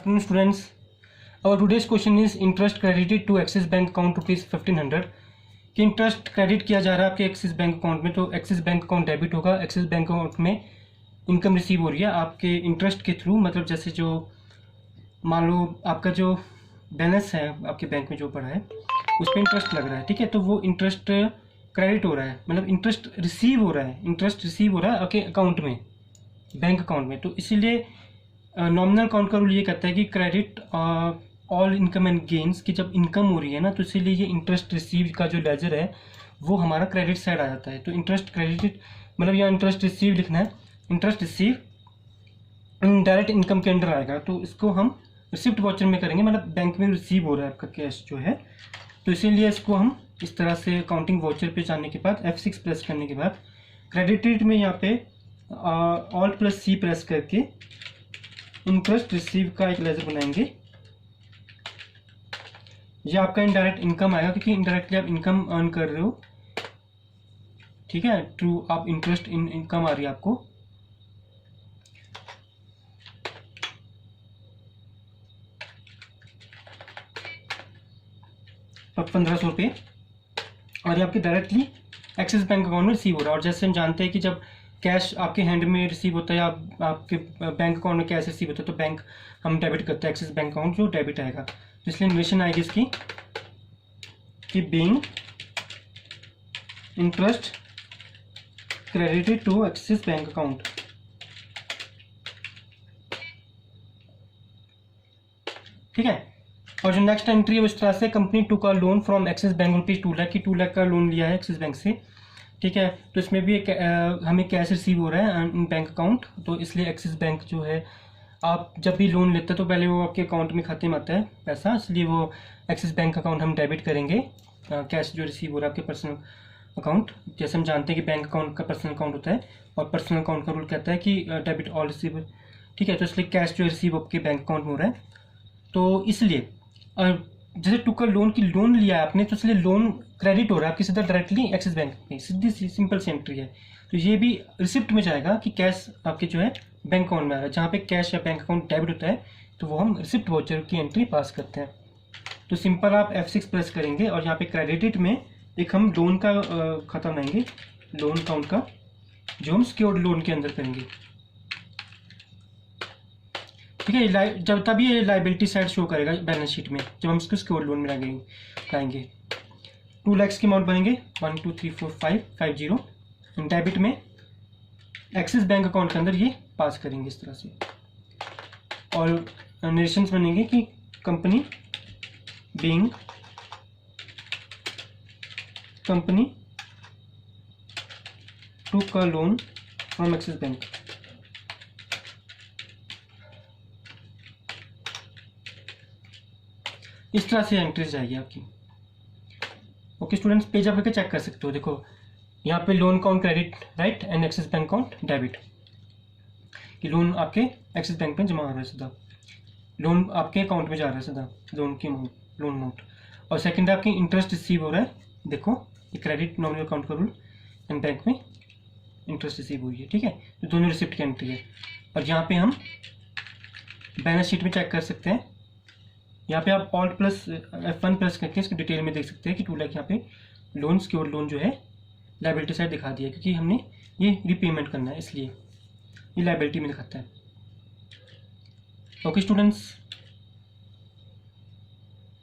afternoon students. Our today's question is interest credited to Axis Bank account rupees 1500 कि interest credit किया जा रहा है आपके एक्सिस बैंक अकाउंट में, तो एक्सिस बैंक अकाउंट डेबिट होगा, एक्सिस बैंक अकाउंट में इनकम रिसीव हो रही है आपके इंटरेस्ट के थ्रू, मतलब जैसे जो मान लो आपका जो बैलेंस है आपके बैंक में जो पड़ा है उस पर इंटरेस्ट लग रहा है, ठीक है, तो वो इंटरेस्ट क्रेडिट हो रहा है, मतलब इंटरेस्ट रिसीव हो रहा है आपके अकाउंट में, बैंक अकाउंट में। तो इसीलिए नॉमिनल अकाउंट का रूल ये कहता है कि credit all income and gains की जब इनकम हो रही है ना, तो इसीलिए ये इंटरेस्ट रिसीव का जो लेजर है वो हमारा क्रेडिट साइड आ जाता है। तो इंटरेस्ट क्रेडिट मतलब यहाँ इंटरेस्ट रिसीव लिखना है, इंटरेस्ट रिसीव डायरेक्ट इनकम के अंडर आएगा, तो इसको हम रिसिप्ट वाउचर में करेंगे, मतलब बैंक में रिसीव हो रहा है आपका कैश जो है, तो इसीलिए इसको हम इस तरह से अकाउंटिंग वाउचर पे जाने के बाद F6 प्रेस करने के बाद क्रेडिटेड में यहाँ पे ऑल्ट प्लस C प्रेस करके इंटरेस्ट रिसीव का एक लेजर बनाएंगे। ये आपका इनडायरेक्ट इनकम आएगा क्योंकि इनडायरेक्टली आप इनकम अर्न कर रहे हो, ठीक है, ट्रू आप इंटरेस्ट इनकम आ रही है आपको। अब 1500 रुपये और ये आपके डायरेक्टली एक्सिस बैंक अकाउंट में रिसीव हो रहा है। और जैसे हम जानते हैं कि जब कैश आपके हैंड में रिसीव होता है या आपके बैंक अकाउंट में कैश रिसीव होता है तो बैंक हम डेबिट करते हैं, एक्सिस बैंक अकाउंट जो डेबिट आएगा, तो इसलिए नोटेशन आएगी इसकी कि being interest credited to Axis bank account. ठीक है, और जो नेक्स्ट एंट्री है उस तरह से कंपनी टू का loan from axis bank rupees 2 lakh की 2 लाख का लोन लिया है एक्सिस बैंक से, ठीक है, तो इसमें भी एक हमें कैश रिसीव हो रहा है इन बैंक अकाउंट, तो इसलिए एक्सिस बैंक जो है आप जब भी लोन लेते हैं तो पहले वो आपके अकाउंट में खाते में आता है पैसा, इसलिए वो एक्सिस बैंक अकाउंट हम डेबिट करेंगे कैश जो रिसीव हो रहा है आपके पर्सनल अकाउंट। जैसे हम जानते हैं कि बैंक अकाउंट का पर्सनल अकाउंट होता है और पर्सनल अकाउंट का रूल कहता है कि डेबिट ऑल रिसीव, ठीक है, तो इसलिए कैश जो रिसीव आपके बैंक अकाउंट में हो रहा है, तो इसलिए जैसे टू का लोन की लोन लिया है आपने, तो इसलिए लोन क्रेडिट हो रहा है आपकी सीधा डायरेक्टली एक्सिस बैंक में, सीधी सिंपल सी एंट्री है। तो ये भी रिसिप्ट में जाएगा कि कैश आपके जो है बैंक अकाउंट में आ रहा है, जहाँ पे कैश या बैंक अकाउंट डेबिट होता है तो वो हम रिसिप्ट वाउचर की एंट्री पास करते हैं। तो सिंपल आप F6 प्रेस करेंगे और यहाँ पे क्रेडिटेड में एक हम लोन का खाता बनाएंगे, लोन अकाउंट का, जो हम सिक्योर्ड लोन के अंदर करेंगे, ठीक है, जब तभी ये लाइबिलिटी साइड शो करेगा बैलेंस शीट में जब हम इसको सिक्योर्ड लोन में लगाएंगे। 2 लाख की अमाउंट बनेंगे 1 2 3 4 5 50, डेबिट में एक्सिस बैंक अकाउंट के अंदर ये पास करेंगे इस तरह से, और नरेशंस बनेंगे कि कंपनी बीइंग कंपनी टू का लोन फ्रॉम एक्सिस बैंक। इस तरह से एंट्रीज जाएगी आपकी। ओके स्टूडेंट्स, पेज आप करके चेक कर सकते हो, देखो यहाँ पे loan account credit right and axis bank account debit, कि लोन आपके एक्सिस बैंक में जमा हो रहा है सीधा, लोन आपके अकाउंट में जा रहा है सीधा, लोन की अमाउंट, लोन अमाउंट, और सेकंड आपकी इंटरेस्ट रिसीव हो रहा है, देखो ये क्रेडिट नॉमिनल अकाउंट का रूल एंड बैंक में इंटरेस्ट रिसीव हुई है, ठीक है, तो दोनों रिसिप्ट की एंट्री है। और यहाँ पे हम बैलेंस शीट में चेक कर सकते हैं, यहाँ पे आप ऑल्ट प्लस F1 प्रेस करके इसको डिटेल में देख सकते हैं कि 2 लाख यहाँ पे लोन सिक्योर्ड लोन जो है लाइबिलिटी साइड दिखा दिया, क्योंकि हमने ये रीपेमेंट करना है इसलिए ये लाइबिलिटी में दिखाता है। Okay students.